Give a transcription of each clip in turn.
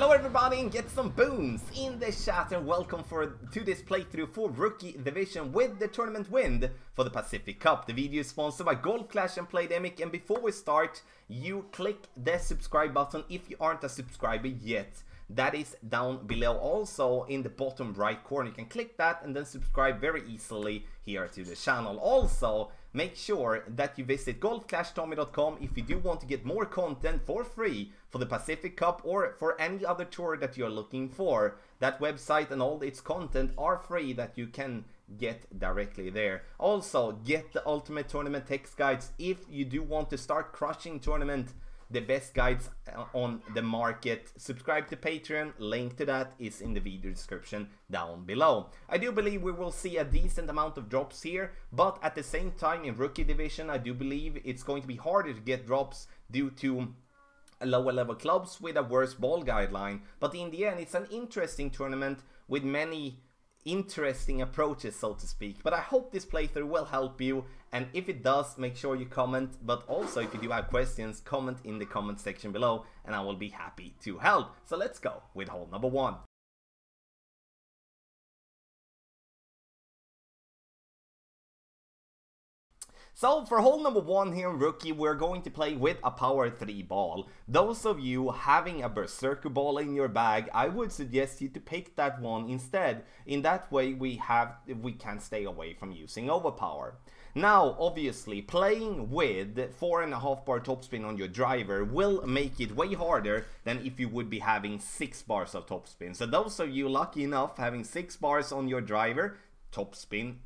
Hello everybody and get some booms in the chat and welcome to this playthrough for Rookie Division with the tournament win for the Pacific Cup. The video is sponsored by Golf Clash and Playdemic, and before we start you click the subscribe button if you aren't a subscriber yet. That is down below, also in the bottom right corner. You can click that and then subscribe very easily here to the channel. Also, make sure that you visit golfclashtommy.com if you do want to get more content for free for the Pacific Cup or for any other tour that you're looking for. That website and all its content are free that you can get directly there. Also, get the Ultimate Tournament text guides if you do want to start crushing tournament. The best guides on the market. Subscribe to Patreon, link to that is in the video description down below. I do believe we will see a decent amount of drops here, but at the same time in Rookie Division I do believe it's going to be harder to get drops due to lower level clubs with a worse ball guideline. But in the end it's an interesting tournament with many interesting approaches, so to speak. But I hope this playthrough will help you, and if it does, make sure you comment. But also if you do have questions, comment in the comment section below and I will be happy to help. So let's go with hole number 1. So for hole number 1 here in Rookie, we're going to play with a power 3 ball. Those of you having a Berserker ball in your bag, I would suggest you to pick that one instead. In that way we can stay away from using overpower. Now obviously playing with 4.5 bar topspin on your driver will make it way harder than if you would be having 6 bars of topspin. So those of you lucky enough having 6 bars on your driver, topspin,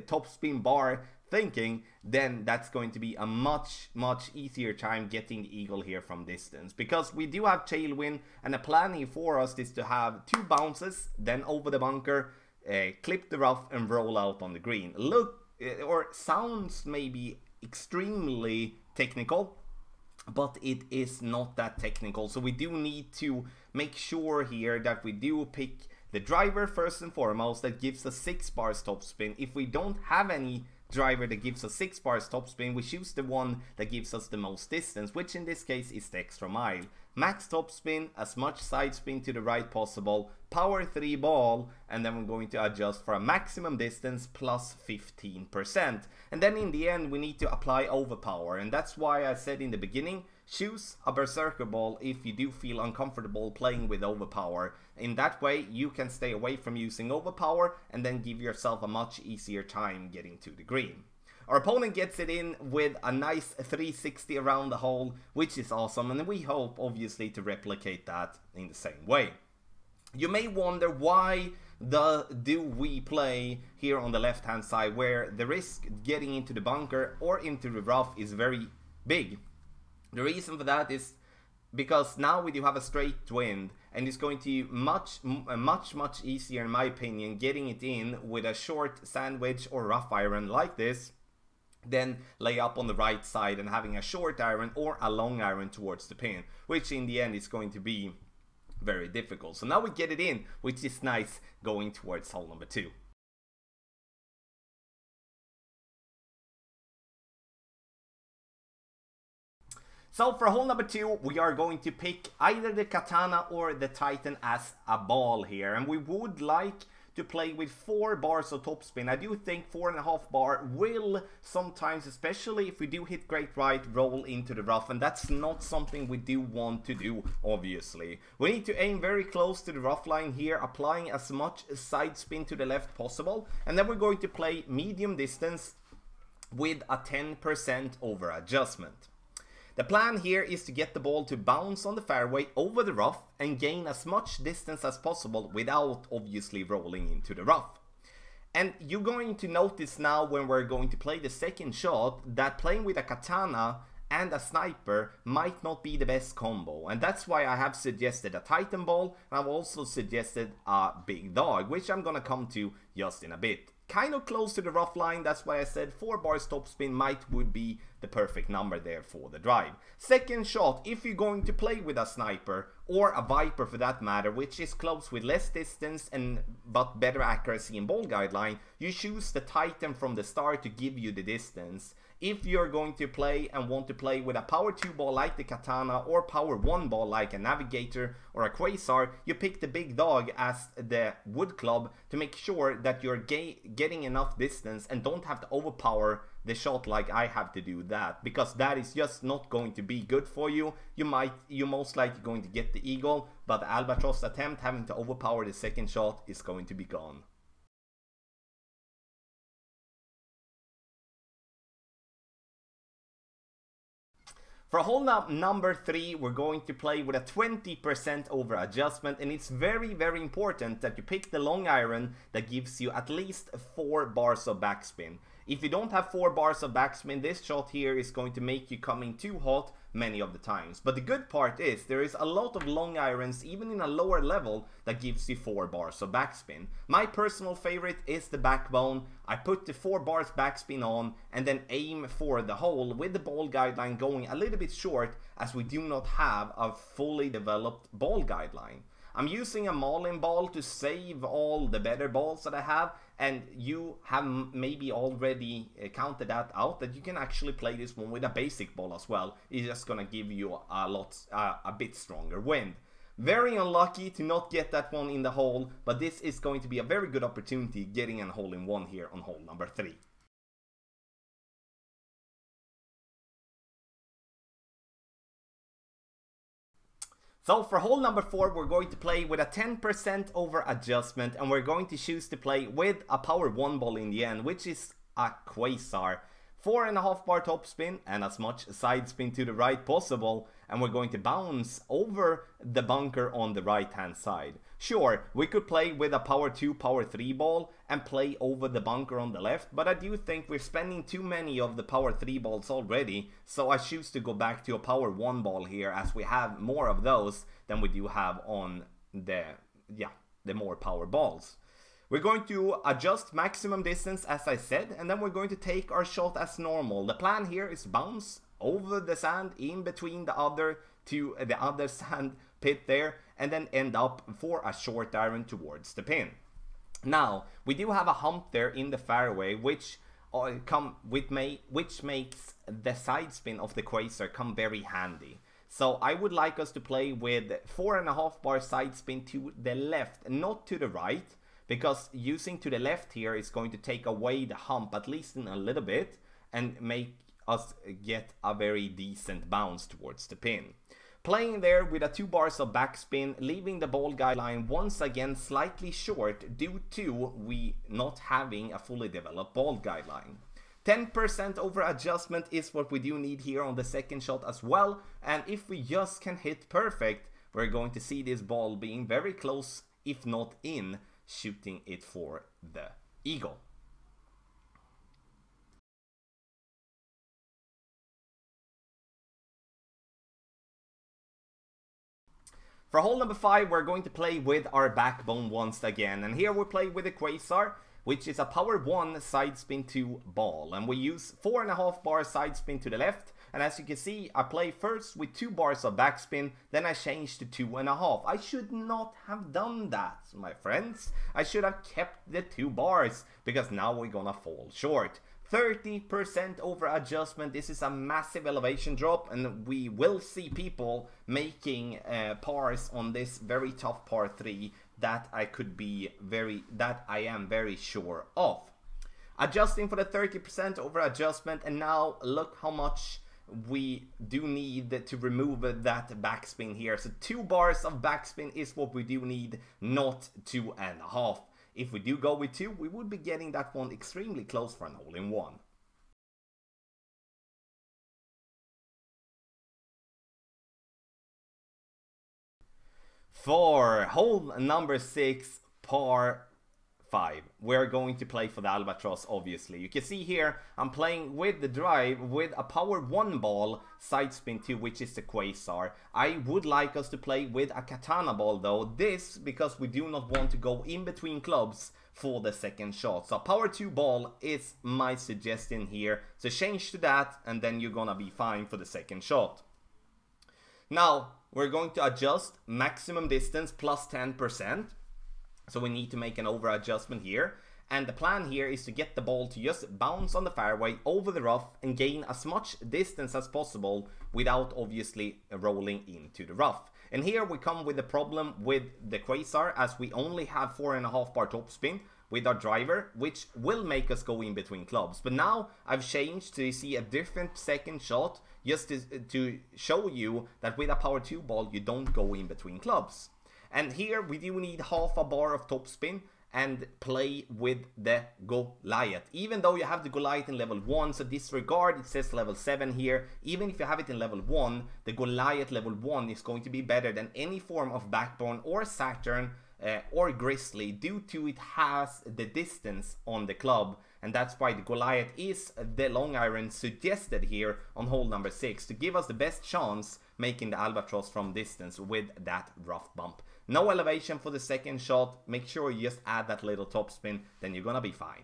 topspin bar thinking, then that's going to be a much easier time getting the eagle here from distance, because we do have tailwind, and the plan here for us is to have 2 bounces, then over the bunker, clip the rough and roll out on the green. Look, or sounds maybe extremely technical, but it is not that technical. So we do need to make sure here that we do pick the driver first and foremost that gives us 6 bars topspin. If we don't have any driver that gives us 6 bars topspin, we choose the one that gives us the most distance, which in this case is the extra mile. Max topspin, as much side spin to the right possible, power 3 ball, and then we're going to adjust for a maximum distance plus 15%. And then in the end we need to apply overpower, and that's why I said in the beginning, choose a Berserker ball if you do feel uncomfortable playing with overpower. In that way you can stay away from using overpower and then give yourself a much easier time getting to the green. Our opponent gets it in with a nice 360 around the hole, which is awesome, and we hope obviously to replicate that in the same way. You may wonder why do we play here on the left hand side, where the risk getting into the bunker or into the rough is very big. The reason for that is because now we do have a straight wind, and it's going to be much easier in my opinion getting it in with a short sandwich or rough iron like this, then lay up on the right side and having a short iron or a long iron towards the pin, which in the end is going to be very difficult. So now we get it in, which is nice going towards hole number 2. So for hole number 2, we are going to pick either the Katana or the Titan as a ball here, and we would like to play with 4 bars of topspin. I do think 4.5 bar will sometimes, especially if we do hit great right, roll into the rough, and that's not something we do want to do, obviously. We need to aim very close to the rough line here, applying as much side spin to the left possible, and then we're going to play medium distance with a 10% over adjustment. The plan here is to get the ball to bounce on the fairway over the rough and gain as much distance as possible without obviously rolling into the rough. And you're going to notice now when we're going to play the second shot that playing with a Katana and a sniper might not be the best combo, and that's why I have suggested a Titan ball, and I've also suggested a big dog, which I'm gonna come to just in a bit. Kind of close to the rough line, that's why I said 4 bars topspin would be the perfect number there for the drive. Second shot, if you're going to play with a sniper or a Viper for that matter, which is close with less distance but better accuracy in ball guideline, you choose the Titan from the start to give you the distance. If you're going to play and want to play with a power 2 ball like the Katana or power 1 ball like a Navigator or a Quasar, you pick the big dog as the Wood Club to make sure that you're getting enough distance and don't have to overpower the shot like I have to do that, because that is just not going to be good for you. You're most likely going to get the eagle, but the Albatross attempt having to overpower the second shot is going to be gone. For hole number 3, we're going to play with a 20% over adjustment, and it's very, very important that you pick the long iron that gives you at least 4 bars of backspin. If you don't have 4 bars of backspin, this shot here is going to make you coming too hot many of the times. But the good part is there is a lot of long irons even in a lower level that gives you 4 bars of backspin. My personal favorite is the Backbone. I put the 4 bars backspin on and then aim for the hole with the ball guideline going a little bit short, as we do not have a fully developed ball guideline. I'm using a Marlin ball to save all the better balls that I have, and you have maybe already counted that out, that you can actually play this one with a basic ball as well. It's just gonna give you a bit stronger wind. Very unlucky to not get that one in the hole, but this is going to be a very good opportunity getting a hole in one here on hole number 3. So for hole number 4, we're going to play with a 10% over adjustment, and we're going to choose to play with a power 1 ball in the end, which is a Quasar. 4.5 bar topspin and as much side spin to the right possible, and we're going to bounce over the bunker on the right hand side. Sure, we could play with a power 2, power 3 ball and play over the bunker on the left, but I do think we're spending too many of the power 3 balls already, so I choose to go back to a power 1 ball here, as we have more of those than we do have on the more power balls. We're going to adjust maximum distance as I said, and then we're going to take our shot as normal. The plan here is bounce over the sand in between the other sand pit there, and then end up for a short iron towards the pin. Now, we do have a hump there in the fairway, which makes the side spin of the Quasar come very handy. So I would like us to play with 4.5 bar side spin to the left, not to the right, because using to the left here is going to take away the hump, at least in a little bit, and make us get a very decent bounce towards the pin. Playing there with a 2 bars of backspin, leaving the ball guideline once again slightly short due to we not having a fully developed ball guideline. 10% over adjustment is what we do need here on the second shot as well, and if we just can hit perfect, we're going to see this ball being very close, if not in, shooting it for the eagle. For hole number 5, we're going to play with our Backbone once again, and here we play with the Quasar, which is a power 1 side spin 2 ball, and we use 4.5 bar side spin to the left, and as you can see, I play first with 2 bars of backspin, then I change to 2.5. I should not have done that, my friends. I should have kept the 2 bars, because now we're gonna fall short. 30% over adjustment. This is a massive elevation drop, and we will see people making pars on this very tough par 3 that I am very sure of. Adjusting for the 30% over adjustment, and now look how much we do need to remove that backspin here. So 2 bars of backspin is what we do need, not 2.5. If we do go with 2, we would be getting that one extremely close for an hole-in-one. For hole number 6, par 5, we're going to play for the Albatross, obviously. You can see here, I'm playing with the drive with a power 1 ball, side spin 2, which is the Quasar. I would like us to play with a Katana ball though, this because we do not want to go in between clubs for the second shot. So power 2 ball is my suggestion here. So change to that, and then you're gonna be fine for the second shot. Now, we're going to adjust maximum distance plus 10%. So we need to make an over adjustment here. And the plan here is to get the ball to just bounce on the fairway over the rough and gain as much distance as possible without obviously rolling into the rough. And here we come with the problem with the Quasar, as we only have 4.5 bar topspin with our driver, which will make us go in between clubs. But now I've changed to see a different second shot, just to show you that with a power 2 ball you don't go in between clubs. And here we do need half a bar of topspin and play with the Goliath. Even though you have the Goliath in level 1, so disregard, it says level 7 here. Even if you have it in level 1, the Goliath level 1 is going to be better than any form of Backbone or Saturn or Grizzly, due to it has the distance on the club. And that's why the Goliath is the long iron suggested here on hole number 6 to give us the best chance making the Albatross from distance with that rough bump. No elevation for the second shot. Make sure you just add that little topspin, then you're gonna be fine.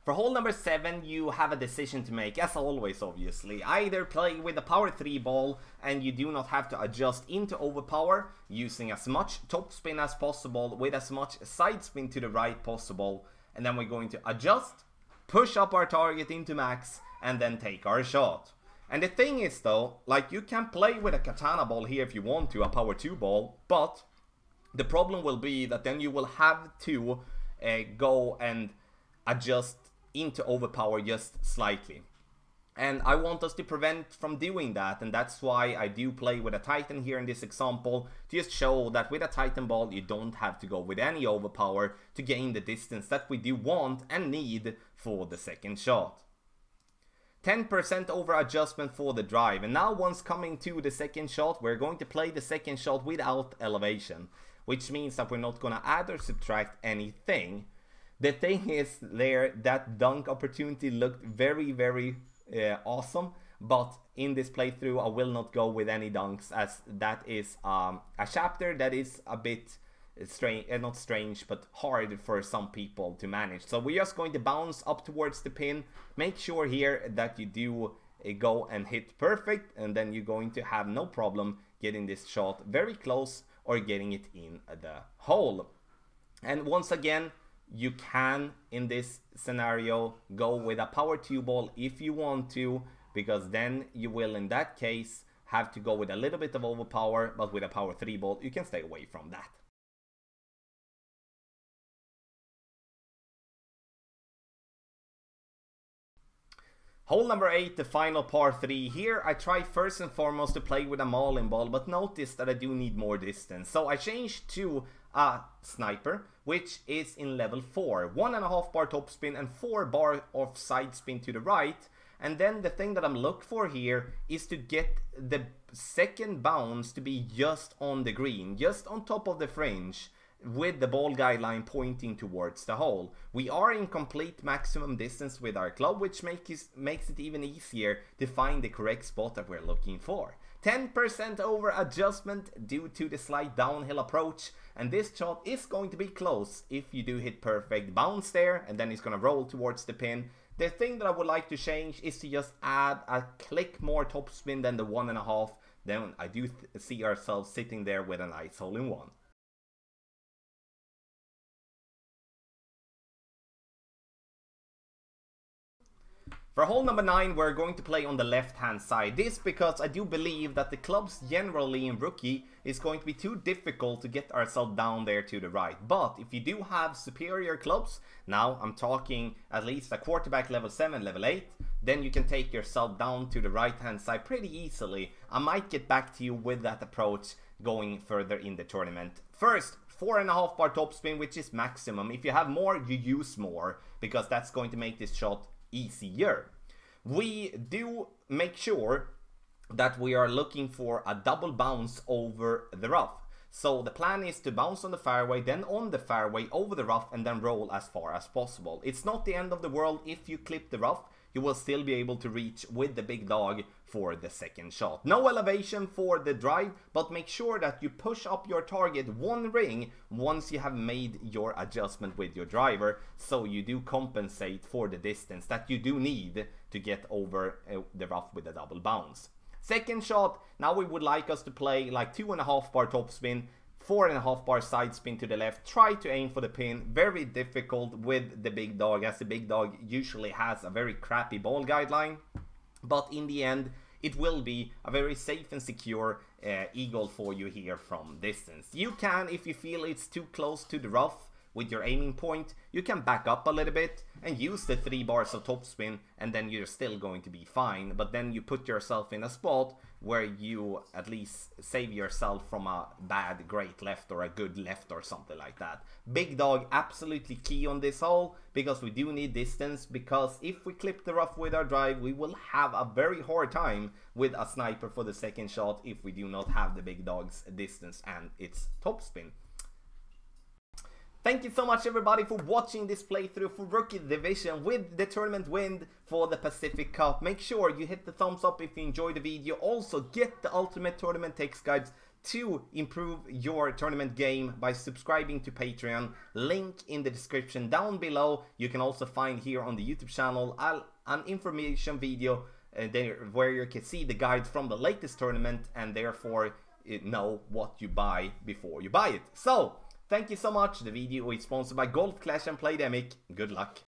For hole number 7, you have a decision to make, as always obviously. Either play with a power 3 ball and you do not have to adjust into overpower, using as much topspin as possible with as much side spin to the right possible, and then we're going to adjust, push up our target into max, and then take our shot. And the thing is though, like, you can play with a katana ball here if you want to, a power 2 ball, but the problem will be that then you will have to go and adjust into overpower just slightly. And I want us to prevent from doing that, and that's why I do play with a Titan here in this example, to just show that with a Titan ball you don't have to go with any overpower to gain the distance that we do want and need for the second shot. 10% over adjustment for the drive, and now once coming to the second shot, we're going to play the second shot without elevation, which means that we're not going to add or subtract anything. The thing is there, that dunk opportunity looked very awesome, but in this playthrough I will not go with any dunks, as that is a chapter that is a bit strange, not strange, but hard for some people to manage. So we're just going to bounce up towards the pin. Make sure here that you do go and hit perfect, and then you're going to have no problem getting this shot very close or getting it in the hole. And once again, you can, in this scenario, go with a power 2 ball if you want to, because then you will in that case have to go with a little bit of overpower, but with a power 3 ball you can stay away from that. Hole number 8, the final par 3. Here I try first and foremost to play with a Marlin ball, but notice that I do need more distance. So I changed to a Sniper, which is in level 4. 1.5 bar topspin and 4 bar of side spin to the right. And then the thing that I'm looking for here is to get the second bounce to be just on the green, just on top of the fringe, with the ball guideline pointing towards the hole. We are in complete maximum distance with our club, which makes it even easier to find the correct spot that we're looking for. 10% over adjustment due to the slight downhill approach, and this shot is going to be close if you do hit perfect. Bounce there, and then it's going to roll towards the pin. The thing that I would like to change is to just add a click more topspin than the 1.5. Then I do see ourselves sitting there with a nice hole-in-one. For hole number 9, we're going to play on the left hand side. This because I do believe that the clubs generally in Rookie is going to be too difficult to get ourselves down there to the right. But if you do have superior clubs, now I'm talking at least a quarterback level 7, level 8, then you can take yourself down to the right hand side pretty easily. I might get back to you with that approach going further in the tournament. First, 4.5 bar topspin, which is maximum. If you have more, you use more, because that's going to make this shot easier. We do make sure that we are looking for a double bounce over the rough. So the plan is to bounce on the fairway, then on the fairway over the rough, and then roll as far as possible. It's not the end of the world if you clip the rough. You will still be able to reach with the big dog for the second shot. No elevation for the drive, but make sure that you push up your target one ring once you have made your adjustment with your driver, so you do compensate for the distance that you do need to get over the rough with a double bounce. Second shot, now we would like us to play like 2.5 bar topspin, 4.5 bar side spin to the left. Try to aim for the pin. Very difficult with the big dog, as the big dog usually has a very crappy ball guideline. But in the end, it will be a very safe and secure eagle for you here from distance. You can, if you feel it's too close to the rough with your aiming point, you can back up a little bit and use the 3 bars of topspin, and then you're still going to be fine. But then you put yourself in a spot where you at least save yourself from a bad great left or a good left or something like that. Big dog absolutely key on this hole, because we do need distance, because if we clip the rough with our drive, we will have a very hard time with a sniper for the second shot if we do not have the big dog's distance and its topspin. Thank you so much everybody for watching this playthrough for Rookie Division with the tournament win for the Pacific Cup. Make sure you hit the thumbs up if you enjoyed the video. Also get the Ultimate Tournament Text Guides to improve your tournament game by subscribing to Patreon. Link in the description down below. You can also find here on the YouTube channel an information video there where you can see the guides from the latest tournament and therefore know what you buy before you buy it. So, thank you so much. The video is sponsored by Golf Clash and Playdemic. Good luck.